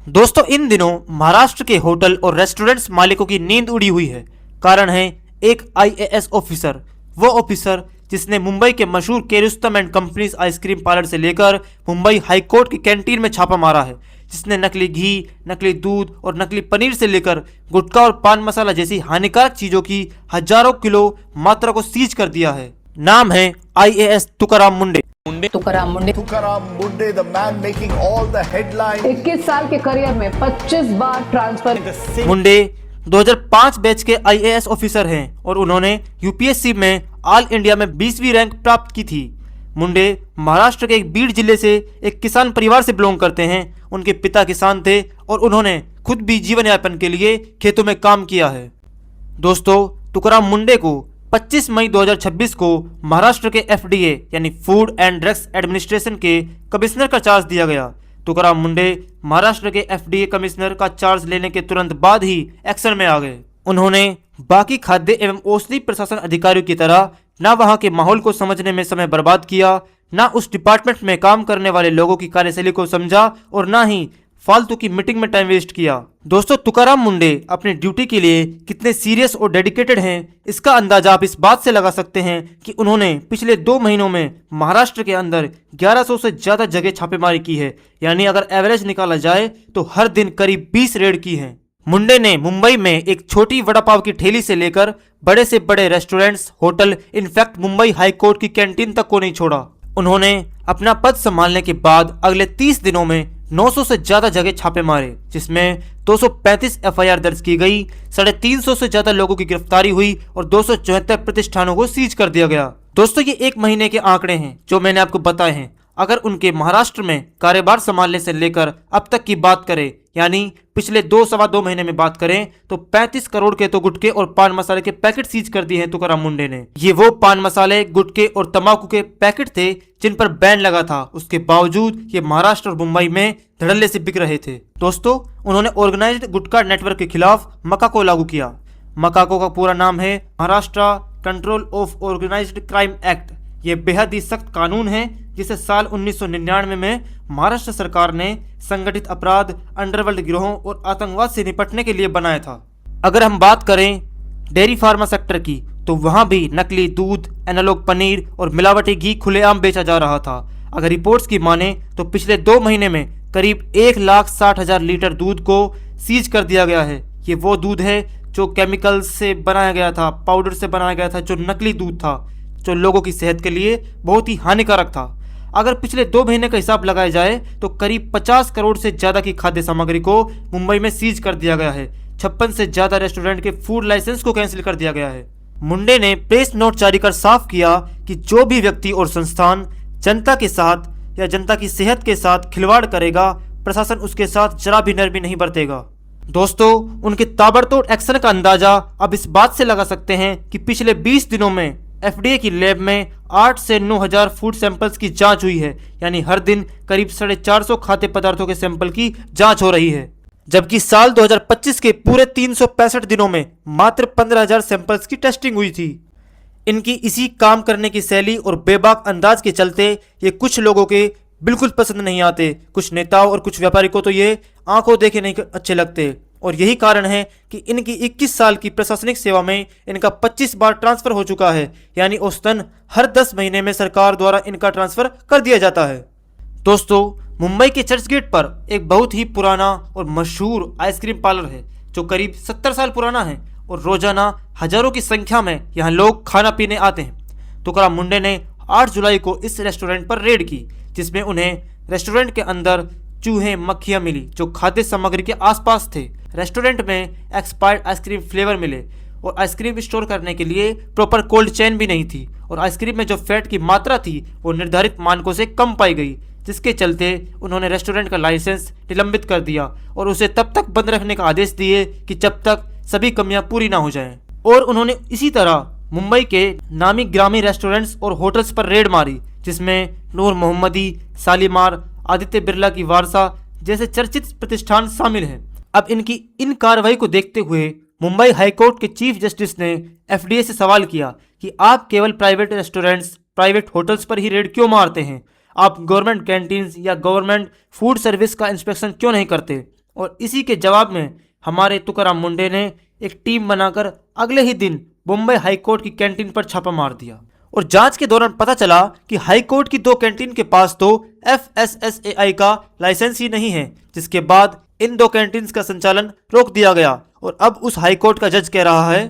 दोस्तों इन दिनों महाराष्ट्र के होटल और रेस्टोरेंट्स मालिकों की नींद उड़ी हुई है। कारण है एक आईएएस ऑफिसर, वो ऑफिसर जिसने मुंबई के मशहूर केरुस्तम एंड कंपनीज आइसक्रीम पार्लर से लेकर मुंबई हाईकोर्ट की कैंटीन में छापा मारा है, जिसने नकली घी, नकली दूध और नकली पनीर से लेकर गुटखा और पान मसाला जैसी हानिकारक चीजों की हजारों किलो मात्रा को सीज कर दिया है। नाम है IAS Tukaram Munde. Tukaram Munde, the man making all the headlines. 21 साल के करियर में 25 बार ट्रांसफर। मुंडे 2005 बैच के आईएएस ऑफिसर हैं और उन्होंने यूपीएससी में ऑल इंडिया में 20वीं रैंक प्राप्त की थी। मुंडे महाराष्ट्र के एक बीड जिले से एक किसान परिवार से बिलोंग करते हैं। उनके पिता किसान थे और उन्होंने खुद भी जीवन यापन के लिए खेतों में काम किया है। दोस्तों तुकाराम मुंडे को 25 मई 2026 को महाराष्ट्र के एफडीए यानी फूड एंड ड्रग्स एडमिनिस्ट्रेशन के कमिश्नर का चार्ज दिया गया। तुकाराम मुंडे महाराष्ट्र के एफडीए कमिश्नर का चार्ज लेने के तुरंत बाद ही एक्शन में आ गए। उन्होंने बाकी खाद्य एवं औषधि प्रशासन अधिकारियों की तरह न वहां के माहौल को समझने में समय बर्बाद किया, न उस डिपार्टमेंट में काम करने वाले लोगों की कार्यशैली को समझा और न ही फालतू की मीटिंग में टाइम वेस्ट किया। दोस्तों तुकाराम मुंडे अपनी ड्यूटी के लिए कितने सीरियस और डेडिकेटेड हैं, इसका अंदाजा आप इस बात से लगा सकते हैं कि उन्होंने पिछले 2 महीनों में महाराष्ट्र के अंदर 1100 से ज्यादा जगह छापेमारी की है। यानी अगर एवरेज निकाला जाए तो हर दिन करीब 20 रेड की हैं। मुंडे ने मुंबई में एक छोटी वड़ा पाव की ठेली से लेकर बड़े से बड़े restaurants, hotel, in fact Mumbai high court की कैंटीन तक को नहीं छोड़ा। उन्होंने अपना पद संभालने के बाद अगले 30 दिनों में 900 से ज्यादा जगह छापे मारे, जिसमें 235 एफआईआर दर्ज की गई, 350 से ज्यादा लोगों की गिरफ्तारी हुई और 274 प्रतिष्ठानों को सीज कर दिया गया। दोस्तों ये 1 महीने के आंकड़े हैं जो मैंने आपको बताए हैं। अगर उनके महाराष्ट्र में कार्यभार संभालने से लेकर अब तक की बात करें, यानी पिछले 2-2.25 महीने में बात करें, तो 35 करोड़ के तो गुटखे और पान मसाले के पैकेट सीज कर दिए हैं तुकाराम मुंडे ने। ये वो पान मसाले, गुटखे और तंबाकू के पैकेट थे जिन पर बैन लगा था, उसके बावजूद ये महाराष्ट्र और मुंबई में धड़ल्ले से बिक रहे थे। दोस्तों उन्होंने ऑर्गेनाइज्ड गुटखा नेटवर्क के खिलाफ मका को लागू किया। मकाको का पूरा नाम है Maharashtra control of organised crime act. ये बेहद ही सख्त कानून है जिसे साल 1999 में महाराष्ट्र सरकार ने संगठित अपराध, अंडरवर्ल्ड गिरोहों और आतंकवाद से निपटने के लिए बनाया था। अगर हम बात करें डेयरी फार्मा सेक्टर की, तो वहां भी नकली दूध, एनालॉग पनीर और मिलावटी घी खुलेआम बेचा जा रहा था। अगर रिपोर्ट्स की माने तो पिछले 2 महीने में करीब 1,60,000 लीटर दूध को सीज कर दिया गया है। ये वो दूध है जो केमिकल से बनाया गया था, पाउडर से बनाया गया था, जो नकली दूध था, जो लोगों की सेहत के लिए बहुत ही हानिकारक था। अगर पिछले 2 महीने का हिसाब लगाया जाए तो करीब 50 करोड़ से ज्यादा की खाद्य सामग्री को मुंबई में सीज कर दिया गया है। 56 से ज्यादा रेस्टोरेंट के फूड लाइसेंस को कैंसिल कर दिया गया है। मुंडे ने प्रेस नोट जारी कर साफ किया कि जो भी व्यक्ति और संस्थान जनता के साथ या जनता की सेहत के साथ खिलवाड़ करेगा, प्रशासन उसके साथ जरा भी नरमी नहीं बरतेगा। दोस्तों उनके ताबड़तोड़ एक्शन का अंदाजा अब इस बात से लगा सकते हैं कि पिछले 20 दिनों में एफडीए की लैब में 8 से 9,000 फूड सैंपल्स की जांच हुई है। यानी हर दिन करीब 450 खाद्य पदार्थों के सैंपल की जांच हो रही है, जबकि साल 2025 के पूरे 365 दिनों में मात्र 15,000 सैंपल्स की टेस्टिंग हुई थी। इनकी इसी काम करने की शैली और बेबाक अंदाज के चलते ये कुछ लोगों के बिल्कुल पसंद नहीं आते। कुछ नेताओं और कुछ व्यापारी को तो ये आंखों देखे नहीं अच्छे लगते और यही कारण है कि इनकी 21 साल की प्रशासनिक सेवा में इनका 25 बार ट्रांसफर हो चुका है। यानी औसतन हर 10 महीने में सरकार द्वारा इनका ट्रांसफर कर दिया जाता है। दोस्तों मुंबई के चर्च गेट पर एक बहुत ही पुराना और मशहूर आइसक्रीम पार्लर है जो करीब 70 साल पुराना है और रोजाना हजारों की संख्या में यहाँ लोग खाना पीने आते हैं। तुकाराम मुंडे ने 8 जुलाई को इस रेस्टोरेंट पर रेड की, जिसमें उन्हें रेस्टोरेंट के अंदर चूहे, मक्खियां मिली जो खाद्य सामग्री के आसपास थे। रेस्टोरेंट में एक्सपायर्ड आइसक्रीम फ्लेवर मिले और आइसक्रीम स्टोर करने के लिए प्रॉपर कोल्ड चेन भी नहीं थी और आइसक्रीम में जो फैट की मात्रा थी वो निर्धारित मानकों से कम पाई गई, जिसके चलते उन्होंने रेस्टोरेंट का लाइसेंस निलंबित कर दिया और उसे तब तक बंद रखने का आदेश दिए कि जब तक सभी कमियां पूरी ना हो जाएं। और उन्होंने इसी तरह मुंबई के नामी ग्रामी रेस्टोरेंट्स और होटल्स पर रेड मारी, जिसमें नूर मोहम्मदी, शालीमार, आदित्य बिरला की वारसा जैसे चर्चित प्रतिष्ठान शामिल हैं। अब इनकी इन कार्रवाई को देखते हुए मुंबई हाईकोर्ट के चीफ जस्टिस ने एफडीए से सवाल किया कि आप केवल प्राइवेट रेस्टोरेंट्स, प्राइवेट होटल्स पर ही रेड क्यों मारते हैं? आप गवर्नमेंट कैंटीन्स या गवर्नमेंट फूड सर्विस का इंस्पेक्शन क्यों नहीं करते? और इसी के जवाब में हमारे तुकाराम मुंडे ने एक टीम बनाकर अगले ही दिन मुंबई हाईकोर्ट की कैंटीन पर छापा मार दिया और जांच के दौरान पता चला कि हाईकोर्ट की 2 कैंटीन के पास तो FSSAI का लाइसेंस ही नहीं है, जिसके बाद इन 2 कैंटीन का संचालन रोक दिया गया और अब उस हाईकोर्ट का जज कह रहा है